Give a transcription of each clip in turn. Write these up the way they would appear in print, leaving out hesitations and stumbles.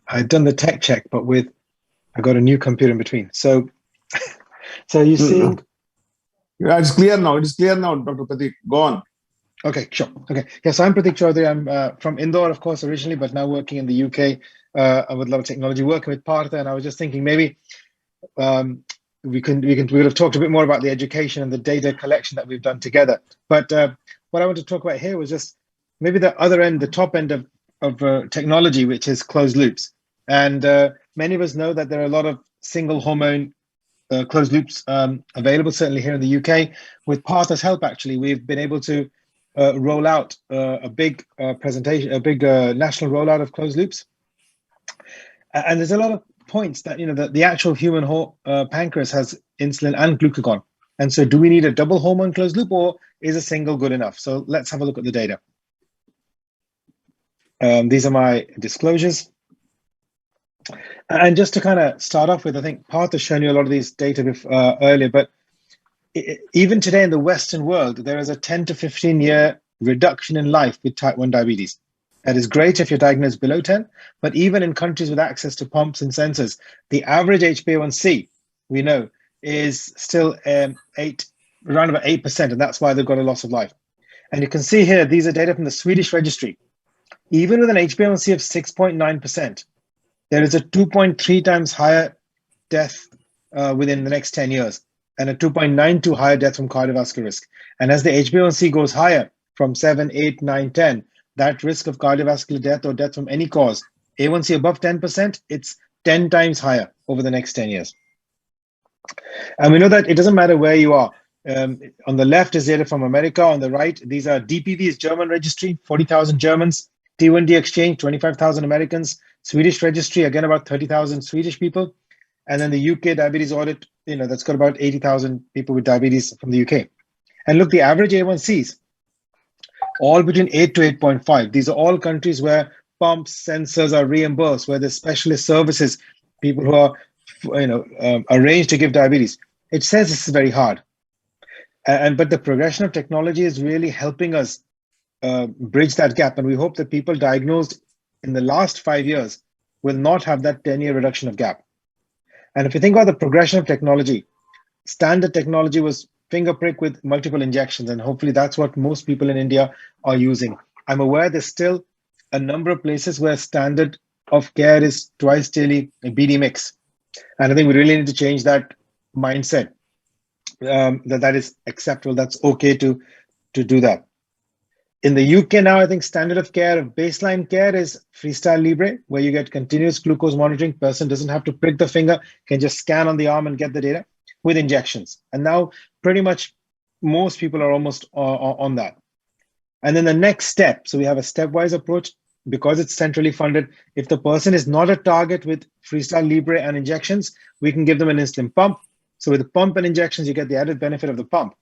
I'd done the tech check, but I got a new computer in between. So, so you're Uh, seeing. Yeah, it's clear now. It is clear now, Dr. Pratik. Go on. Okay, sure. Okay. Yes, I'm Pratik Chaudhary. I'm from Indore, of course, originally, but now working in the UK with a lot of technology, working with Partha. And I was just thinking maybe um, we would have talked a bit more about the education and the data collection that we've done together. But what I want to talk about here was just maybe the other end, the top end of technology, which is closed loops. And many of us know that there are a lot of single hormone closed loops available, certainly here in the UK. With Partha's help, actually, we've been able to roll out a big presentation, a big national rollout of closed loops. And there's a lot of points that, the actual human pancreas has insulin and glucagon. And so do we need a double hormone closed loop, or is a single good enough? So let's have a look at the data. These are my disclosures. And just to kind of start off with, I think Parth has shown you a lot of these data earlier, but even today in the Western world, there is a 10 to 15 year reduction in life with type 1 diabetes. That is great if you're diagnosed below 10, but even in countries with access to pumps and sensors, the average HbA1c, we know, is still around about 8%, and that's why they've got a loss of life. And you can see here, these are data from the Swedish registry. Even with an HbA1c of 6.9%, there is a 2.3 times higher death within the next 10 years, and a 2.92 higher death from cardiovascular risk. And as the HbA1c goes higher from 7, 8, 9, 10, that risk of cardiovascular death or death from any cause, A1C above 10%, it's 10 times higher over the next 10 years. And we know that it doesn't matter where you are. On the left is data from America. On the right, these are DPV's German registry, 40,000 Germans. T1D Exchange, 25,000 Americans. Swedish registry, again, about 30,000 Swedish people. And then the UK diabetes audit, that's got about 80,000 people with diabetes from the UK. And look, the average A1Cs, all between 8 to 8.5. These are all countries where pumps, sensors are reimbursed, where there's specialist services, people who are, arranged to give diabetes. It says this is very hard. But the progression of technology is really helping us bridge that gap. And we hope that people diagnosed in the last 5 years will not have that 10-year reduction of gap. And if you think about the progression of technology, standard technology was finger prick with multiple injections, and hopefully that's what most people in India are using. I'm aware there's still a number of places where standard of care is twice daily BD mix. And I think we really need to change that mindset, that is acceptable, that's okay to do that. In the UK now, I think standard of care, baseline care is Freestyle Libre, where you get continuous glucose monitoring. Person doesn't have to prick the finger, can just scan on the arm and get the data with injections. And now pretty much most people are almost on that. And then the next step, so we have a stepwise approach because it's centrally funded. If the person is not a target with Freestyle Libre and injections, we can give them an insulin pump. So with the pump and injections, you get the added benefit of the pump.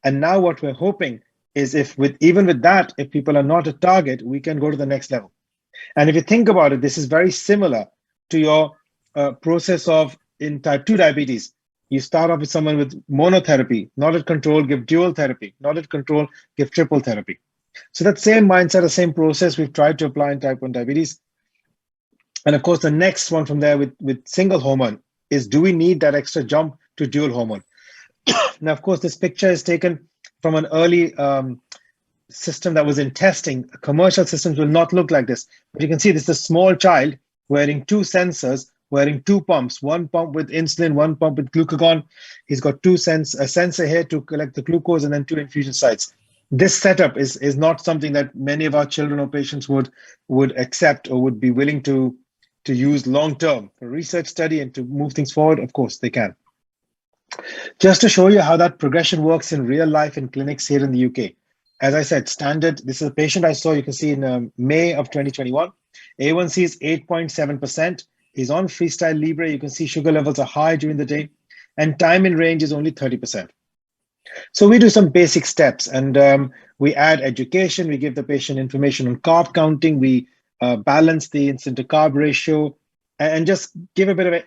And now what we're hoping is even with that, if people are not a target, we can go to the next level. And if you think about it, this is very similar to your process of in type 2 diabetes. You start off with someone with monotherapy, not at control, give dual therapy, not at control, give triple therapy. So that same mindset, the same process we've tried to apply in type 1 diabetes. And of course, the next one from there with single hormone is, do we need that extra jump to dual hormone? Now, of course, this picture is taken from an early system that was in testing. Commercial systems will not look like this. But you can see this is a small child wearing 2 sensors, wearing 2 pumps, one pump with insulin, one pump with glucagon. He's got a sensor here to collect the glucose, and then 2 infusion sites. This setup is not something that many of our children or patients would accept or would be willing to use long term for research study and to move things forward. Of course, they can. Just to show you how that progression works in real life in clinics here in the UK. As I said, standard, this is a patient I saw, you can see in May of 2021. A1C is 8.7%. He's on Freestyle Libre. You can see sugar levels are high during the day, and time in range is only 30%. So we do some basic steps, and we add education. We give the patient information on carb counting. We balance the insulin to carb ratio, and just give a bit of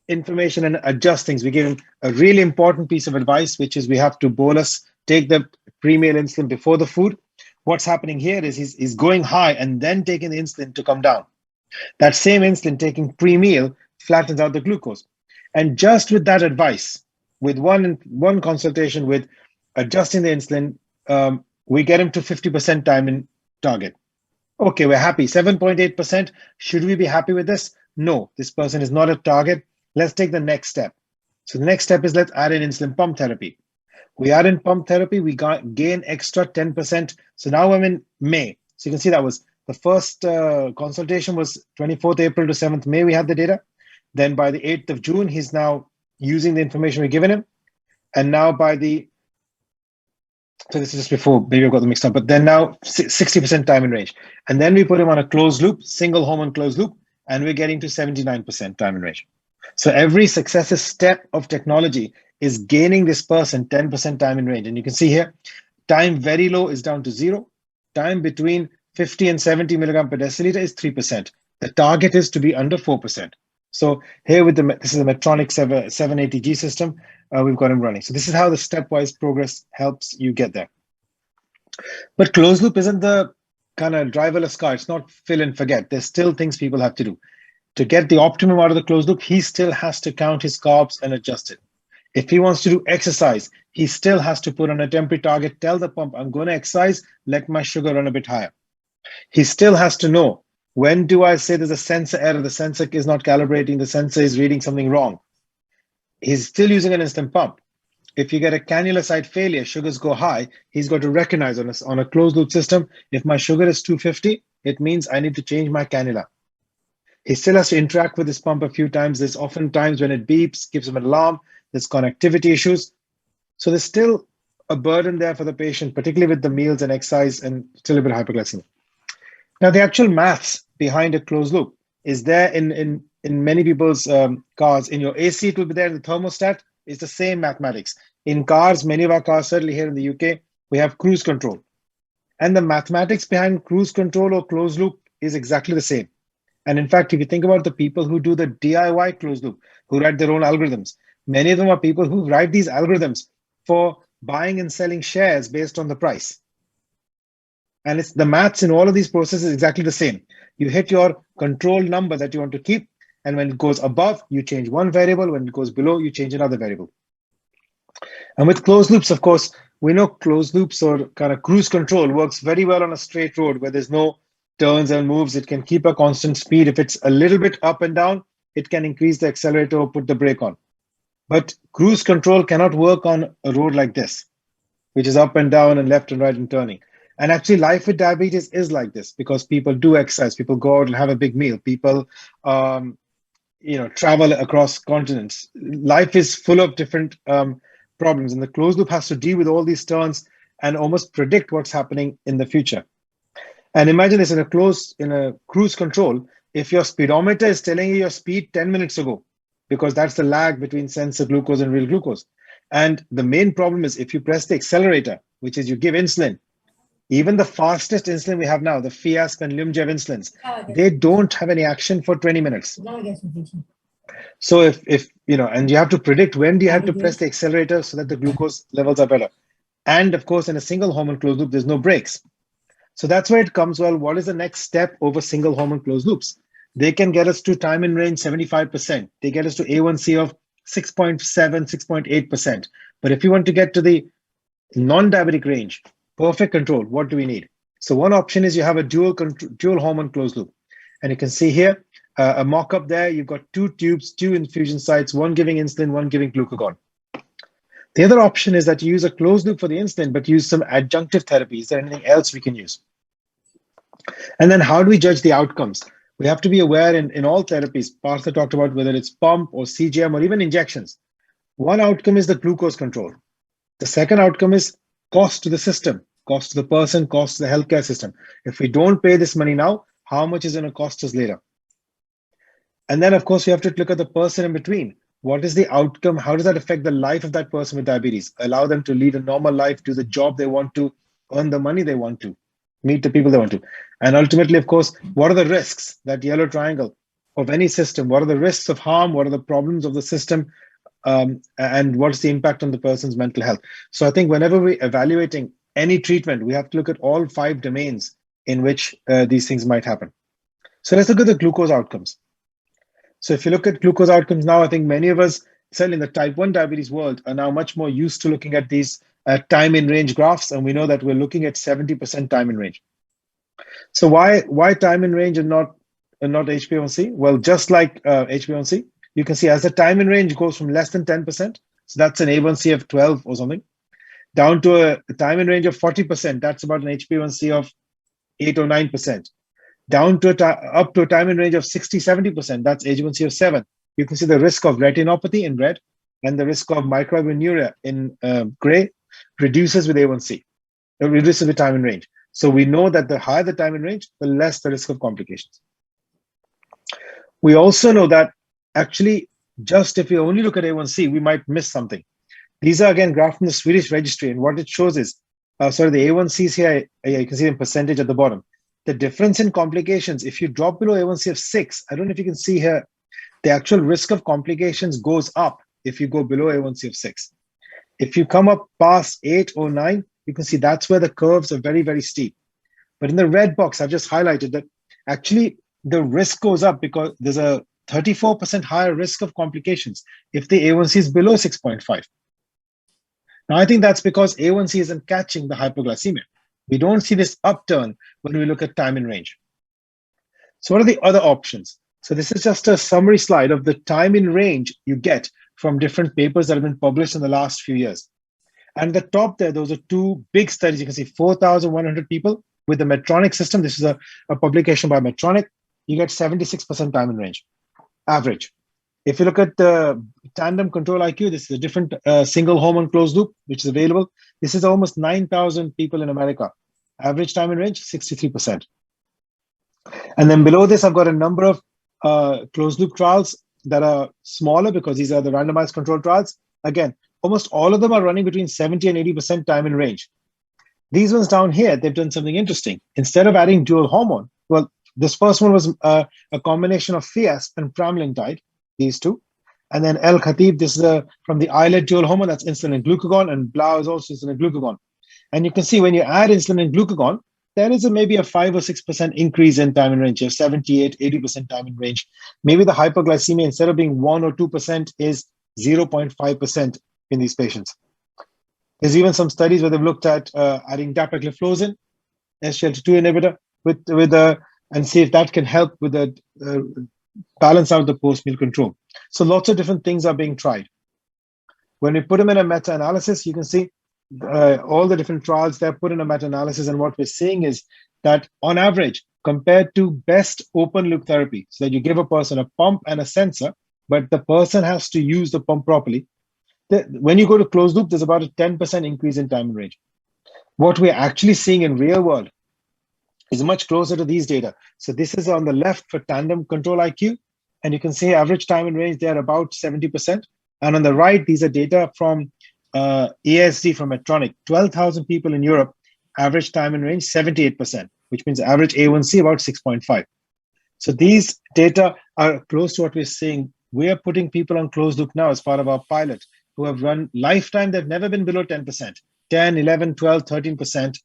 information and adjust things. We give him a really important piece of advice, which is we have to bolus, take the pre-meal insulin before the food. What's happening here is he's going high and then taking the insulin to come down. That same insulin taking pre-meal flattens out the glucose. And just with that advice, with one consultation with adjusting the insulin, we get him to 50% time in target. Okay, we're happy. 7.8%. Should we be happy with this? No, this person is not a target. Let's take the next step. So the next step is let's add in insulin pump therapy. We add in pump therapy, we gain extra 10%. So now I'm in May. So you can see that was the first consultation was 24th April to 7th May. We had the data. Then by the 8th of June, he's now using the information we've given him. And now by the, so this is just before, maybe I've got them mixed up, but then now 60% time in range. And then we put him on a closed loop, single hormone closed loop, and we're getting to 79% time in range. So every successive step of technology is gaining this person 10% time in range. And you can see here, time very low is down to 0. Time between 50 and 70 milligram per deciliter is 3%. The target is to be under 4%. So here with this is a Medtronic 780G system, we've got him running. So this is how the stepwise progress helps you get there. But closed loop isn't the kind of driverless car. It's not fill and forget. There's still things people have to do. To get the optimum out of the closed loop, he still has to count his carbs and adjust it. If he wants to do exercise, he still has to put on a temporary target, tell the pump, I'm going to exercise, let my sugar run a bit higher. He still has to know, when do I say there's a sensor error, the sensor is not calibrating, the sensor is reading something wrong. He's still using an instant pump. If you get a cannula site failure, sugars go high, he's got to recognize on a closed loop system, if my sugar is 250, it means I need to change my cannula. He still has to interact with this pump a few times. There's often times when it beeps, gives him an alarm, there's connectivity issues. So there's still a burden there for the patient, particularly with the meals and exercise and still a bit of hyperglycemia. Now, the actual maths behind a closed loop is there in many people's cars. In your AC, it will be there in the thermostat. It's the same mathematics. In cars, many of our cars, certainly here in the UK, we have cruise control. And the mathematics behind cruise control or closed loop is exactly the same. And in fact, if you think about the people who do the DIY closed loop, who write their own algorithms, many of them are people who write these algorithms for buying and selling shares based on the price. And it's the maths in all of these processes is exactly the same. You hit your control number that you want to keep. And when it goes above, you change one variable. When it goes below, you change another variable. And with closed loops, of course, we know closed loops or kind of cruise control works very well on a straight road where there's no turns and moves. It can keep a constant speed. If it's a little bit up and down, it can increase the accelerator or put the brake on. But cruise control cannot work on a road like this, which is up and down and left and right and turning. And actually, life with diabetes is like this because people do exercise, people go out and have a big meal, people travel across continents. Life is full of different problems, and the closed loop has to deal with all these turns and almost predict what's happening in the future. And imagine this in a cruise control, if your speedometer is telling you your speed 10 minutes ago, because that's the lag between sensor glucose and real glucose. And the main problem is if you press the accelerator, which is you give insulin, even the fastest insulin we have now, the Fiasp and Lyumjev insulins, they don't have any action for 20 minutes. So if and you have to predict when do you have to press the accelerator so that the glucose levels are better. And of course, in a single hormone closed loop, there's no brakes. So that's where it comes, well, what is the next step over single hormone closed loops? They can get us to time in range 75%. They get us to A1C of 6.7, 6.8%. But if you want to get to the non-diabetic range, perfect control, what do we need? So one option is you have a dual hormone closed loop. And you can see here, a mock-up there, you've got 2 tubes, 2 infusion sites, one giving insulin, one giving glucagon. The other option is that you use a closed loop for the insulin, but use some adjunctive therapies. Is there anything else we can use? And then how do we judge the outcomes? We have to be aware in all therapies, Partha talked about whether it's pump or CGM or even injections. One outcome is the glucose control. The second outcome is cost to the system, cost to the person, cost to the healthcare system. If we don't pay this money now, how much is it going to cost us later? And then, of course, we have to look at the person in between. What is the outcome? How does that affect the life of that person with diabetes? Allow them to lead a normal life, do the job they want to, earn the money they want to, meet the people they want to. And ultimately, of course, what are the risks, that yellow triangle of any system? What are the risks of harm? What are the problems of the system? And what's the impact on the person's mental health? So I think whenever we're evaluating any treatment, we have to look at all 5 domains in which these things might happen. So let's look at the glucose outcomes. So if you look at glucose outcomes now, I think many of us, certainly in the type 1 diabetes world, are now much more used to looking at these time in range graphs. And we know that we're looking at 70% time in range. So why time in range and not HbA1c? Well, just like HbA1c, you can see as the time in range goes from less than 10%, so that's an A1c of 12 or something, down to a time in range of 40%, that's about an HbA1c of 8 or 9%, down to up to a time in range of 60, 70%, that's HbA1c of 7. You can see the risk of retinopathy in red and the risk of microalbuminuria in gray reduces with A1c, reduces with time in range. So we know that the higher the time in range, the less the risk of complications. We also know that actually, just if we only look at A1c, we might miss something. These are again graphs from the Swedish registry, and what it shows is, the A1Cs here, you can see in percentage at the bottom. The difference in complications, if you drop below A1c of 6, I don't know if you can see here, the actual risk of complications goes up if you go below A1c of 6. If you come up past 8 or 9, you can see that's where the curves are very, very steep. But in the red box, I've just highlighted that actually the risk goes up because there's a 34% higher risk of complications if the A1c is below 6.5. Now, I think that's because A1c isn't catching the hypoglycemia. We don't see this upturn when we look at time in range. So what are the other options? So this is just a summary slide of the time in range you get from different papers that have been published in the last few years. And at the top there, those are two big studies. You can see 4,100 people with the Medtronic system. This is a publication by Medtronic. You get 76% time in range, average. If you look at the tandem control IQ, this is a different single hormone closed loop, which is available. This is almost 9,000 people in America. Average time in range, 63%. And then below this, I've got a number of closed loop trials that are smaller because these are the randomized control trials. Again, almost all of them are running between 70 and 80% time in range. These ones down here, they've done something interesting. Instead of adding dual hormone, well, this first one was a combination of Fiasp and pramlintide, these two. And then L-Khatib, this is from the islet dual hormone, that's insulin and glucagon, and Blau is also insulin and glucagon. And you can see when you add insulin and glucagon, there is maybe a 5 or 6% increase in time in range. You have 78, 80% time in range. Maybe the hypoglycemia, instead of being 1 or 2%, is 0.5% in these patients. There's even some studies where they've looked at adding dapagliflozin, SGLT2 inhibitor, and see if that can help with the balance out the post-meal control. So lots of different things are being tried. When we put them in a meta-analysis, you can see all the different trials they're put in a meta-analysis, and what we're seeing is that on average, compared to best open loop therapy, so that you give a person a pump and a sensor, but the person has to use the pump properly, when you go to closed loop, there's about a 10% increase in time in range. What we're actually seeing in real world is much closer to these data. So this is on the left for tandem control IQ, and you can see average time in range, they're about 70%. And on the right, these are data from ESD from Medtronic, 12,000 people in Europe, average time in range, 78%, which means average A1C about 6.5. So these data are close to what we're seeing. We are putting people on closed loop now as part of our pilot who have run lifetime, they've never been below 10%, 10, 11, 12, 13%.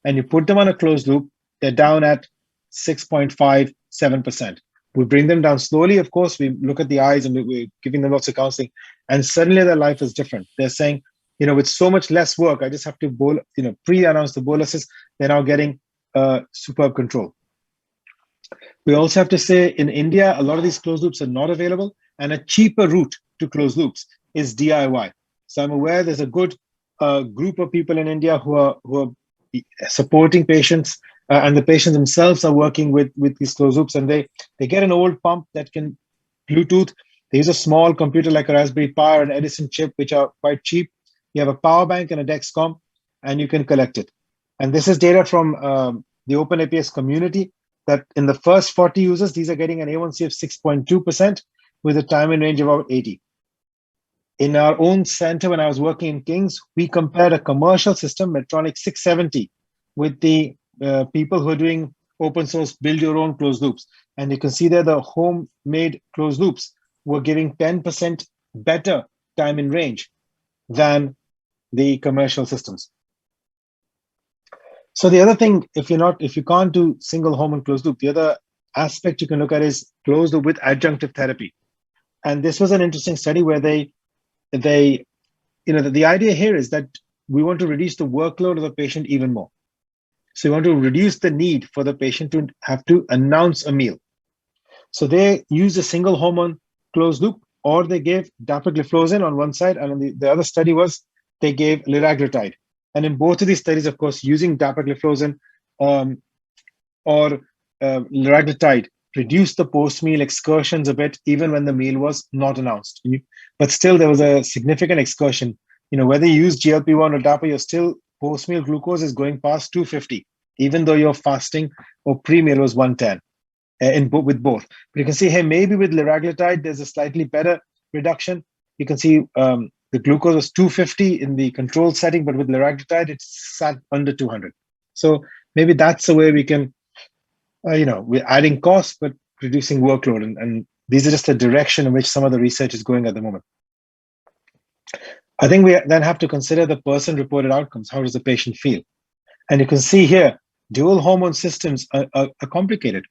And you put them on a closed loop, they're down at 6.5, 7%. We bring them down slowly. Of course, we look at the eyes and we're giving them lots of counseling, and suddenly their life is different. They're saying, with so much less work, I just have to pre-announce the boluses. They're now getting superb control. We also have to say in India, a lot of these closed loops are not available, and a cheaper route to closed loops is DIY. So I'm aware there's a good group of people in India who are supporting patients, and the patients themselves are working with these closed loops, and they get an old pump that can Bluetooth. They use a small computer like a Raspberry Pi or an Edison chip, which are quite cheap. You have a power bank and a Dexcom, and you can collect it. And this is data from the OpenAPS community that in the first 40 users, these are getting an A1C of 6.2% with a time in range of about 80. In our own center, when I was working in Kings, we compared a commercial system, Medtronic 670, with the people who are doing open source, build your own closed loops. And you can see there the homemade closed loops were giving 10% better time in range than the commercial systems. So the other thing, if you can't do single hormone closed loop, the other aspect you can look at is closed loop with adjunctive therapy. And this was an interesting study where the idea here is that we want to reduce the workload of the patient even more. So we want to reduce the need for the patient to have to announce a meal. So they used a single hormone closed loop, or they gave dapagliflozin on one side, and on the other study was they gave liraglutide. And in both of these studies, of course, using dapagliflozin or liraglutide reduced the post-meal excursions a bit, even when the meal was not announced. But still, there was a significant excursion. Whether you use GLP-1 or DAPA, you're still post-meal glucose is going past 250, even though your fasting or pre-meal was 110 with both. But you can see here, maybe with liraglutide, there's a slightly better reduction. You can see the glucose was 250 in the control setting, but with liraglutide, it's sat under 200. So maybe that's the way we can, we're adding costs, but reducing workload. And these are just the direction in which some of the research is going at the moment. I think we then have to consider the person-reported outcomes. How does the patient feel? And you can see here, dual hormone systems are complicated.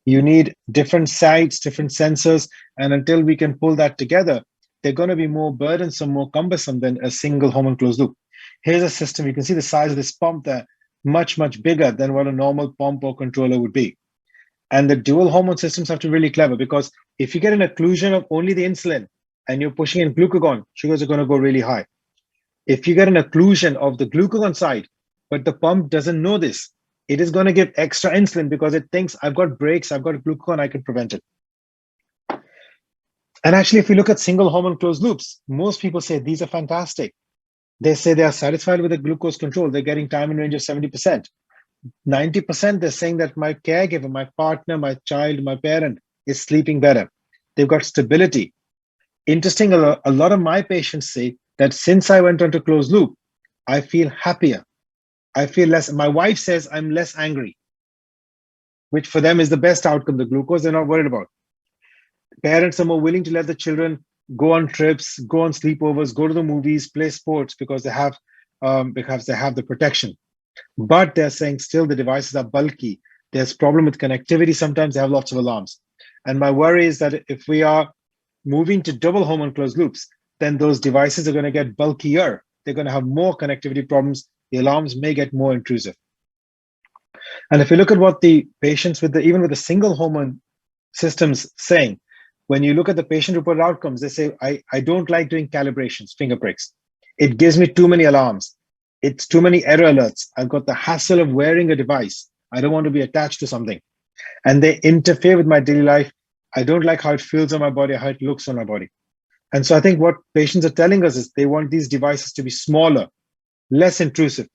You need different sites, different sensors, and until we can pull that together, they're going to be more burdensome, more cumbersome than a single hormone closed loop. Here's a system. You can see the size of this pump there, much, much bigger than what a normal pump or controller would be. And the dual hormone systems have to be really clever, because if you get an occlusion of only the insulin and you're pushing in glucagon, sugars are going to go really high. If you get an occlusion of the glucagon side, but the pump doesn't know this, it is going to give extra insulin because it thinks I've got brakes, I've got glucagon, I can prevent it. And actually, if you look at single hormone closed loops, most people say these are fantastic. They say they are satisfied with the glucose control. They're getting time in range of 70%. 90%, they're saying that my caregiver, my partner, my child, my parent is sleeping better. They've got stability. Interesting, a lot of my patients say that since I went on to closed loop, I feel happier. I feel less. My wife says I'm less angry, which for them is the best outcome. The glucose they're not worried about. Parents are more willing to let the children go on trips, go on sleepovers, go to the movies, play sports because they have the protection. But they're saying still the devices are bulky. There's problem with connectivity. Sometimes they have lots of alarms. And my worry is that if we are moving to double hormone closed loops, then those devices are going to get bulkier. They're going to have more connectivity problems. The alarms may get more intrusive. And if you look at what the patients even with the single hormone systems saying, when you look at the patient-reported outcomes, they say, I don't like doing calibrations, finger pricks. It gives me too many alarms. It's too many error alerts. I've got the hassle of wearing a device. I don't want to be attached to something. And they interfere with my daily life. I don't like how it feels on my body, how it looks on my body. And so I think what patients are telling us is they want these devices to be smaller, less intrusive,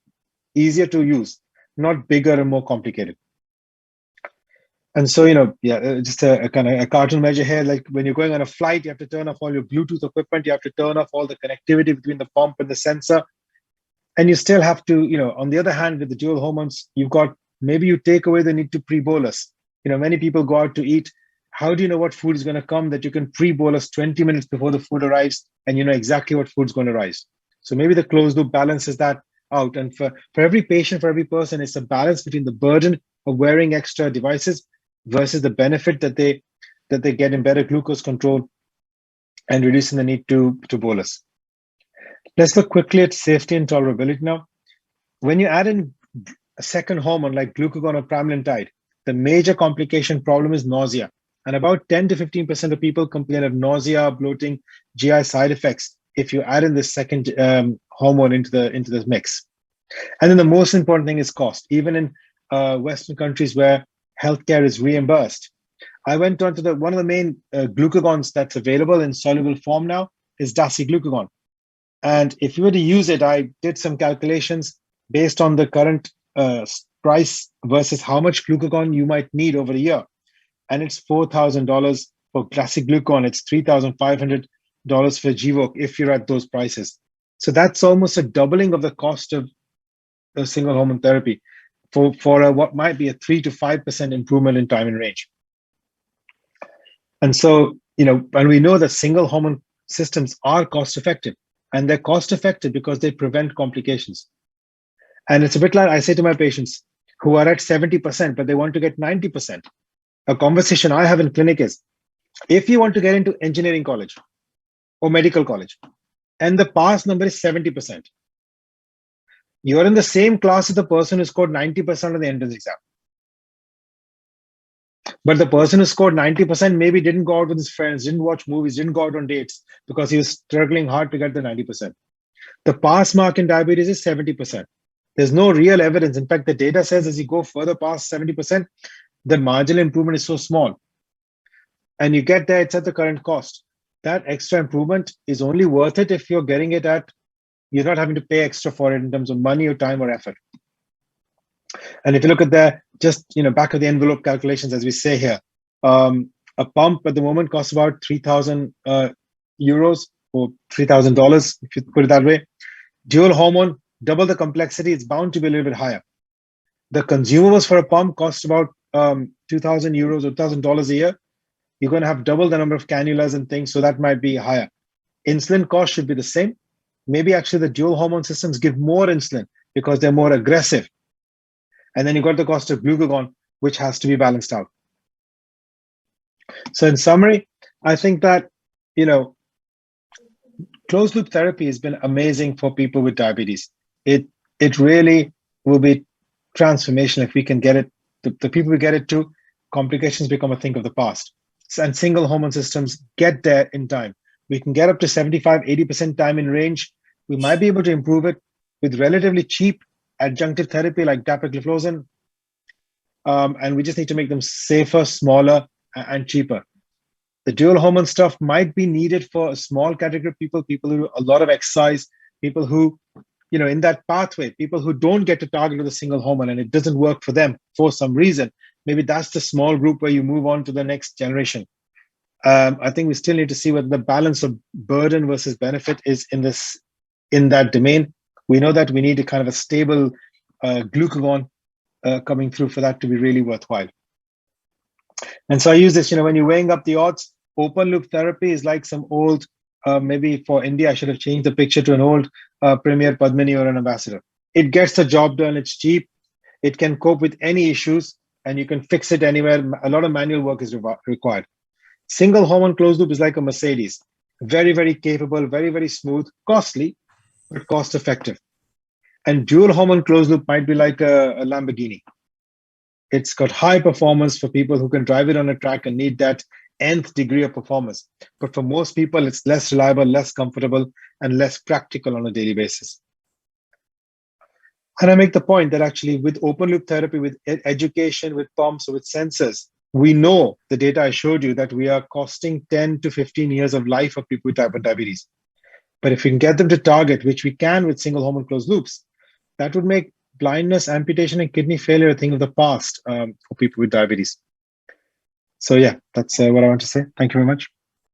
easier to use, not bigger and more complicated. And so, just a kind of a cartoon measure here, like when you're going on a flight, you have to turn off all your Bluetooth equipment, you have to turn off all the connectivity between the pump and the sensor. And you still have to, on the other hand, with the dual hormones, maybe you take away the need to pre-bolus. Many people go out to eat. How do you know what food is going to come that you can pre-bolus 20 minutes before the food arrives and you know exactly what food's going to rise? So maybe the closed loop balances that out. And for every patient, for every person, it's a balance between the burden of wearing extra devices versus the benefit that they get in better glucose control and reducing the need to bolus. Let's look quickly at safety and tolerability now. When you add in a second hormone like glucagon or pramlintide, the major complication problem is nausea. And about 10 to 15% of people complain of nausea, bloating, GI side effects if you add in this second hormone into the mix. And then the most important thing is cost. Even in Western countries where healthcare is reimbursed, I went on to one of the main glucagons that's available in soluble form now is dasiglucagon. And if you were to use it, I did some calculations based on the current price versus how much glucagon you might need over a year. And it's $4,000 for classic glucagon. It's $3,500 for Gvoke if you're at those prices. So that's almost a doubling of the cost of a single hormone therapy for what might be a 3 to 5% improvement in time in range. And so, and we know that single hormone systems are cost effective, and they're cost effective because they prevent complications. And it's a bit like I say to my patients who are at 70%, but they want to get 90%. A conversation I have in clinic is, if you want to get into engineering college or medical college, and the pass number is 70%, you're in the same class as the person who scored 90% on the entrance exam. But the person who scored 90% maybe didn't go out with his friends, didn't watch movies, didn't go out on dates because he was struggling hard to get the 90%. The pass mark in diabetes is 70%. There's no real evidence. In fact, the data says as you go further past 70%, the marginal improvement is so small. And you get there, it's at the current cost. That extra improvement is only worth it if you're getting it at, you're not having to pay extra for it in terms of money or time or effort. And if you look at the just back of the envelope calculations, as we say here, a pump at the moment costs about 3,000 euros or $3,000, if you put it that way. Dual hormone, double the complexity, it's bound to be a little bit higher. The consumables for a pump cost about 2,000 euros or $1,000 a year. You're going to have double the number of cannulas and things, so that might be higher. Insulin cost should be the same. Maybe actually the dual hormone systems give more insulin because they're more aggressive. And then you've got the cost of glucagon, which has to be balanced out. So in summary, I think that, closed loop therapy has been amazing for people with diabetes. It really will be transformational if we can get it. The people we get it to, complications become a thing of the past. And single hormone systems get there in time. We can get up to 75, 80% time in range. We might be able to improve it with relatively cheap adjunctive therapy like dapagliflozin. And we just need to make them safer, smaller, and cheaper. The dual hormone stuff might be needed for a small category of people who do a lot of exercise, people who, in that pathway, people who don't get to target with a single hormone and it doesn't work for them for some reason. Maybe that's the small group where you move on to the next generation. I think we still need to see whether the balance of burden versus benefit is in that domain. We know that we need a kind of a stable glucagon coming through for that to be really worthwhile. And so I use this, when you're weighing up the odds, open loop therapy is like some old, maybe for India, I should have changed the picture to an old Premier Padmini or an ambassador. It gets the job done, it's cheap, it can cope with any issues, and you can fix it anywhere. A lot of manual work is required. Single hormone closed loop is like a Mercedes. Very, very capable, very, very smooth, costly, but cost effective. And dual hormone closed loop might be like a Lamborghini. It's got high performance for people who can drive it on a track and need that nth degree of performance. But for most people, it's less reliable, less comfortable, and less practical on a daily basis. And I make the point that actually with open loop therapy, with education, with pumps, or with sensors, we know the data I showed you that we are costing 10 to 15 years of life of people with type 1 diabetes. But if we can get them to target, which we can with single hormone closed loops, that would make blindness, amputation, and kidney failure a thing of the past for people with diabetes. So yeah, that's what I want to say. Thank you very much.